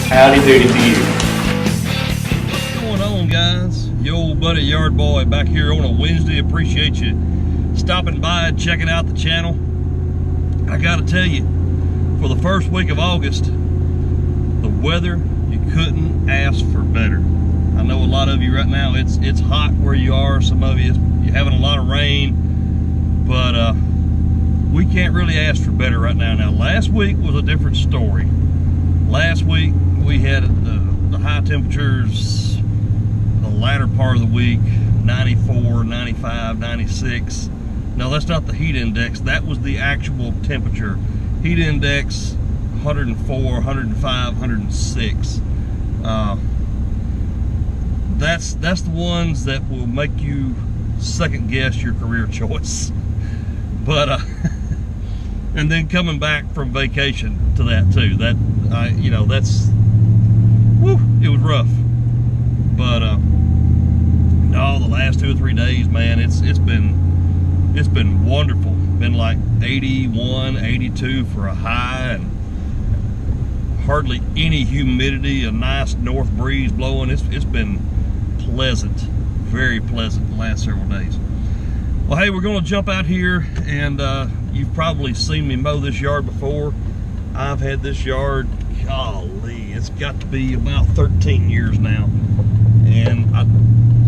Howdy doody to you. What's going on, guys? Your old buddy Yard Boy back here on a Wednesday. Appreciate you stopping by and checking out the channel. I gotta tell you, for the first week of August, the weather, you couldn't ask for better. I know a lot of you right now, it's hot where you are. Some of you, you're having a lot of rain, but we can't really ask for better right now. Now, last week was a different story. Last week, we had the high temperatures the latter part of the week, 94, 95, 96. No, that's not the heat index. That was the actual temperature. Heat index, 104, 105, 106. That's the ones that will make you second guess your career choice. But and then coming back from vacation to that too. That's whew, it was rough. But no, the last 2 or 3 days, man, it's been wonderful. Been like 81, 82 for a high, and hardly any humidity, a nice north breeze blowing. It's been pleasant, very pleasant the last several days. Well, hey, we're going to jump out here, and you've probably seen me mow this yard before. I've had this yard, golly, it's got to be about 13 years now. And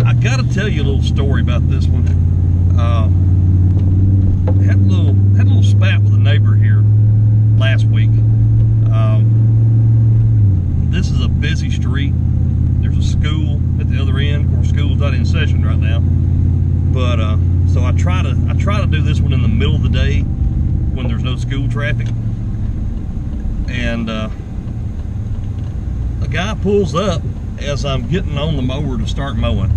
I got to tell you a little story about this one. Had a little spat with a neighbor here last week. This is a busy street. There's a school at the other end. Of course, school's not in session right now. But so I try to do this one in the middle of the day when there's no school traffic. And a guy pulls up as I'm getting on the mower to start mowing,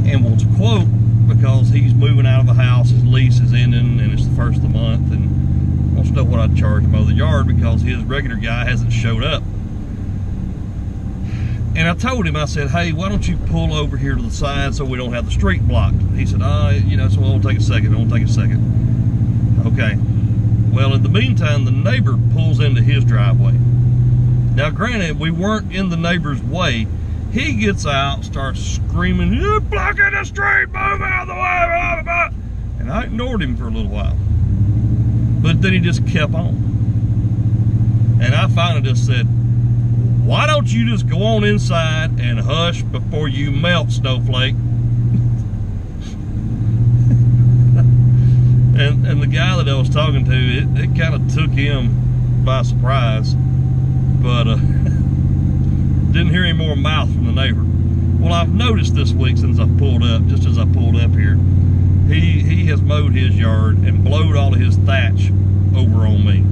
and wants a quote because he's moving out of the house. His lease is ending, and it's the first of the month, and wants to know what I'd charge to mow the yard because his regular guy hasn't showed up. And I told him, I said, hey, why don't you pull over here to the side so we don't have the street blocked? He said, so it'll take a second. It'll take a second. Okay. Well, in the meantime, the neighbor pulls into his driveway. Now, granted, we weren't in the neighbor's way. He gets out, starts screaming, you're blocking the street, move out of the way, blah, blah, blah. And I ignored him for a little while. But then he just kept on. And I finally just said, why don't you just go on inside and hush before you melt, snowflake? and the guy that I was talking to, it kind of took him by surprise. But didn't hear any more mouth from the neighbor. Well, I've noticed this week since I pulled up, just as I pulled up here, he has mowed his yard and blowed all of his thatch over on me.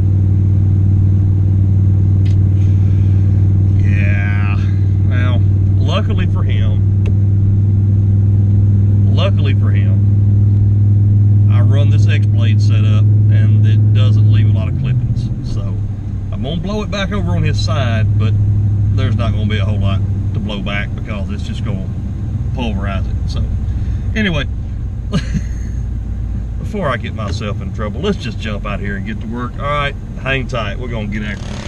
Yeah, well, luckily for him, I run this X-Blade setup, and it doesn't leave a lot of clippings. So I'm gonna blow it back over on his side, but there's not gonna be a whole lot to blow back because it's just gonna pulverize it. So anyway, before I get myself in trouble, let's just jump out here and get to work. All right, hang tight. We're gonna get after this.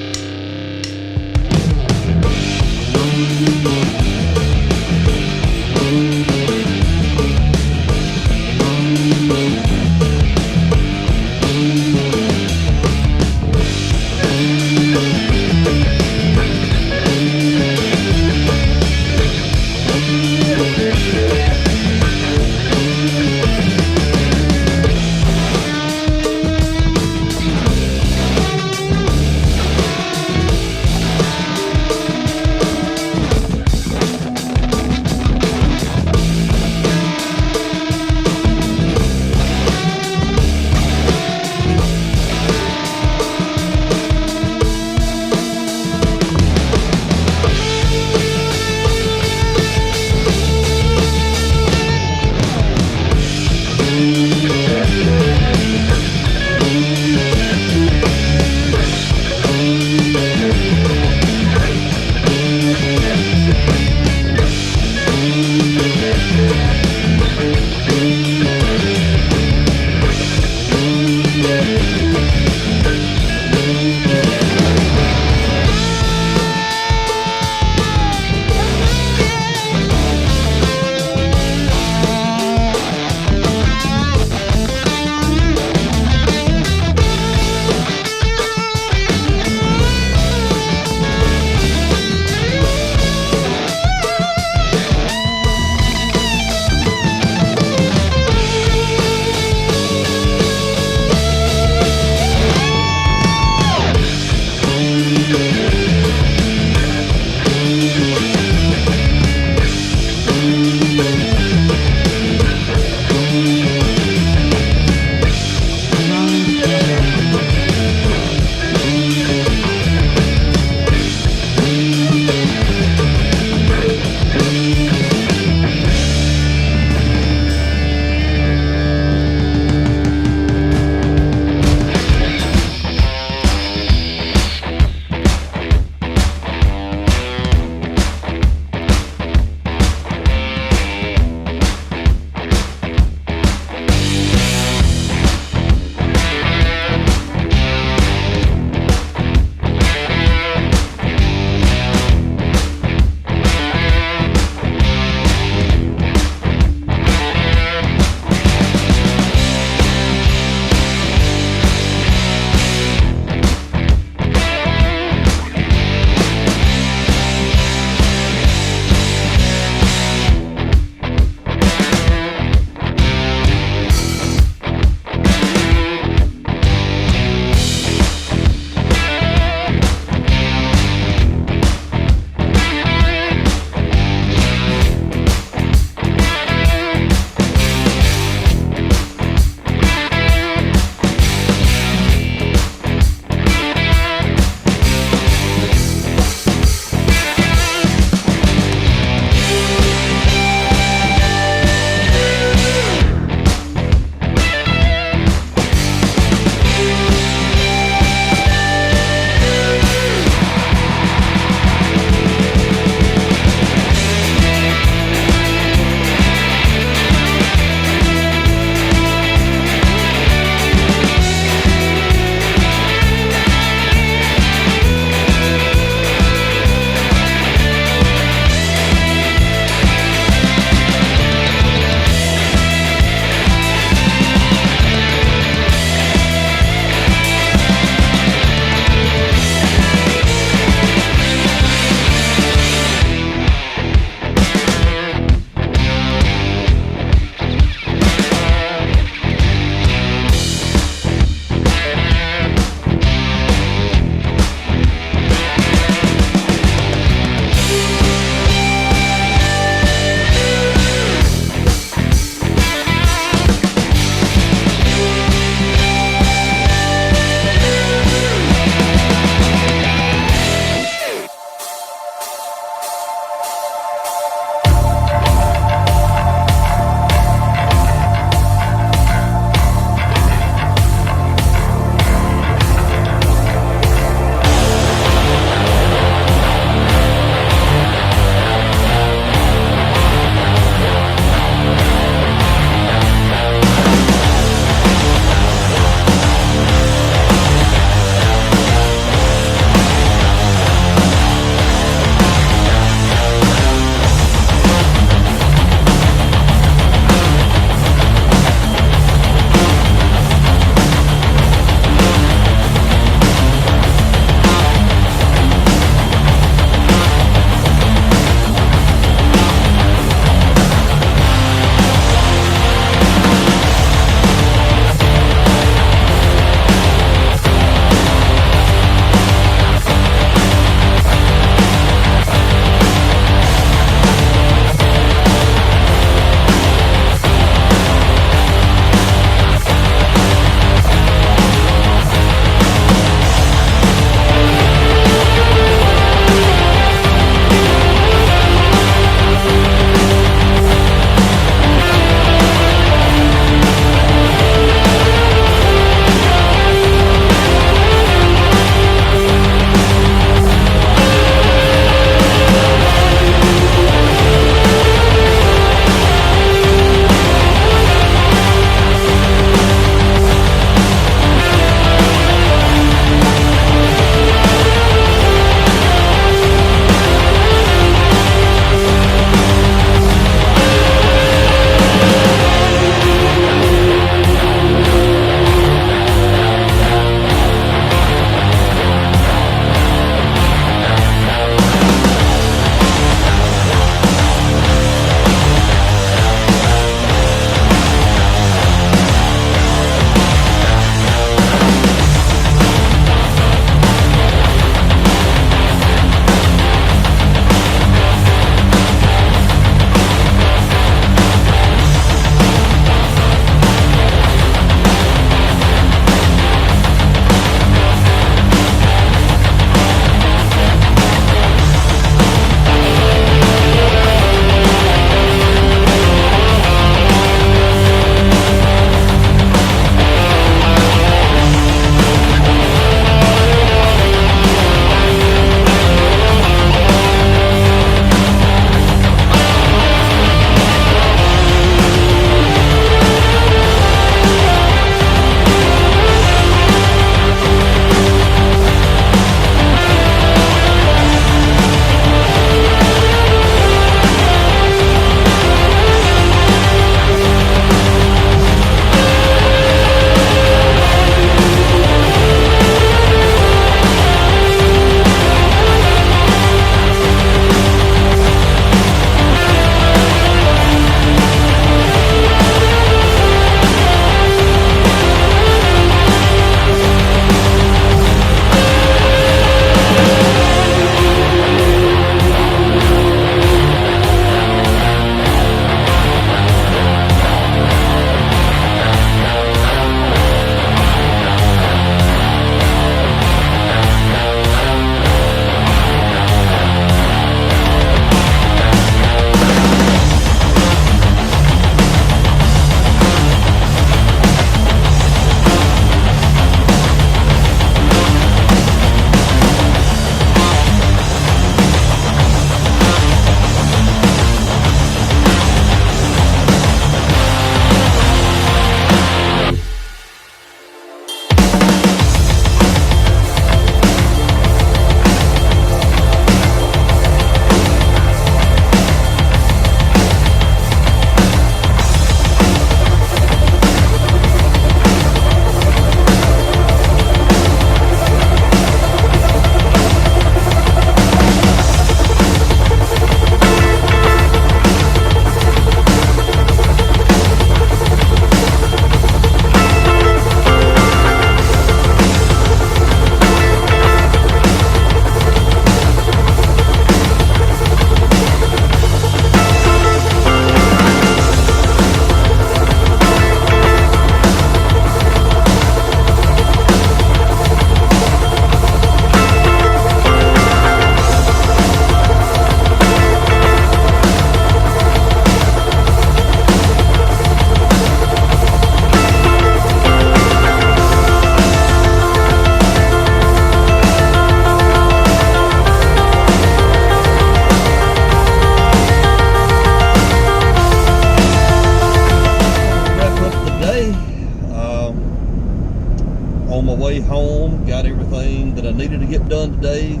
get done today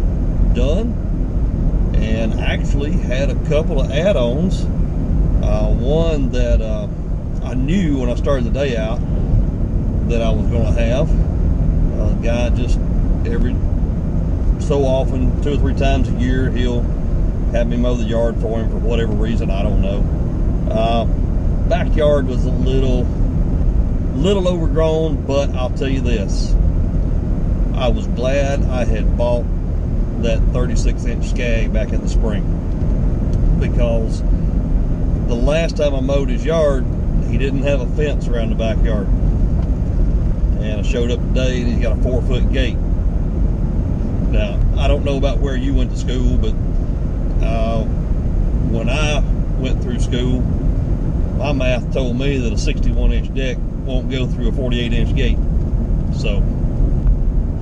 done, and actually had a couple of add-ons. One that I knew when I started the day out that I was going to have. The guy just every so often, 2 or 3 times a year, he'll have me mow the yard for him for whatever reason, I don't know. Backyard was a little overgrown, but I'll tell you this, I was glad I had bought that 36-inch Skag back in the spring, because the last time I mowed his yard, he didn't have a fence around the backyard, and I showed up today and he's got a 4-foot gate. Now, I don't know about where you went to school, but when I went through school, my math told me that a 61-inch deck won't go through a 48-inch gate. So,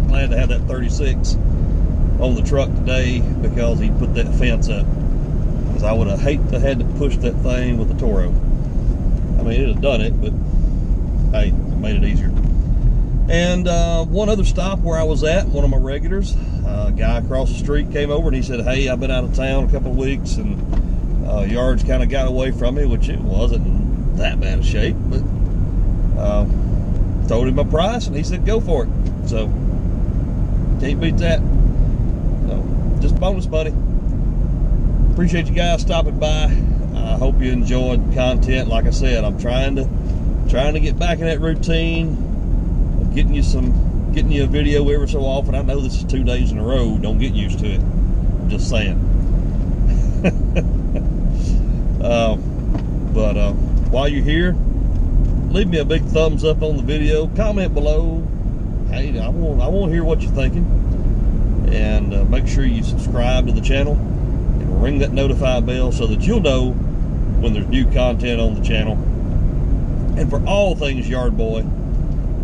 glad to have that 36 on the truck today, because he put that fence up. Because I would have hated to had to push that thing with the Toro. I mean, it'd have done it, but hey, it made it easier. And one other stop where I was at, one of my regulars, a guy across the street came over and he said, hey, I've been out of town a couple of weeks and yards kind of got away from me, which it wasn't in that bad a shape, but told him my price and he said go for it. So can't beat that. So just bonus money. Appreciate you guys stopping by. I hope you enjoyed the content. Like I said, I'm trying to get back in that routine of getting you a video every so often. I know this is 2 days in a row. Don't get used to it. I'm just saying. But while you're here, leave me a big thumbs up on the video. Comment below. Hey, I want to hear what you're thinking. And make sure you subscribe to the channel and ring that notify bell so that you'll know when there's new content on the channel. And for all things Yard Boy,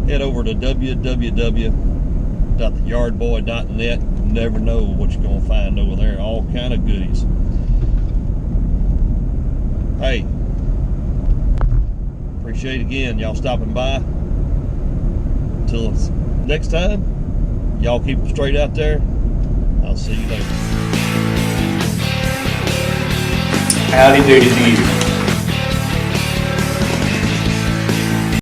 head over to www.theyardboy.net. You never know what you're going to find over there. All kind of goodies. Hey, appreciate again y'all stopping by. Until next time, y'all keep them straight out there. I'll see you later. Howdy doody to you.